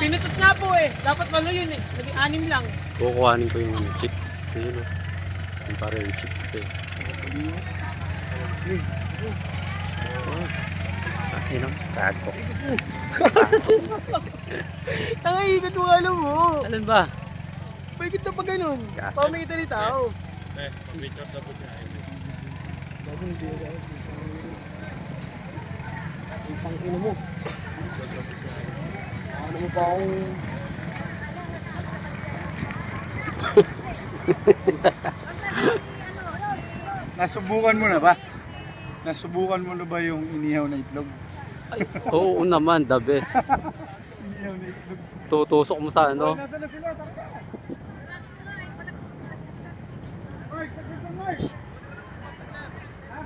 Pinutot nga po eh. Dapat walo yun eh. Naging 6 lang. Kukuhanin ko yung chips. Yun o. Yung para yung chips eh. Yun o. Kago. Tangayitan mo alam mo. Alin ba? Bakit na pa ganun? Pamikita ni tao. Picture dapat niya. Bagong hindi na guys. Ang pang-ino mo. Ano mo pa akong... Nasubukan mo na ba? Nasubukan mo na ba yung inihaw na itlog? Oo naman, the best. Inihaw na itlog. Tutusok mo sa ano. Nasaan na sila? Tara na! Mark, saglit lang, Mark! Ha?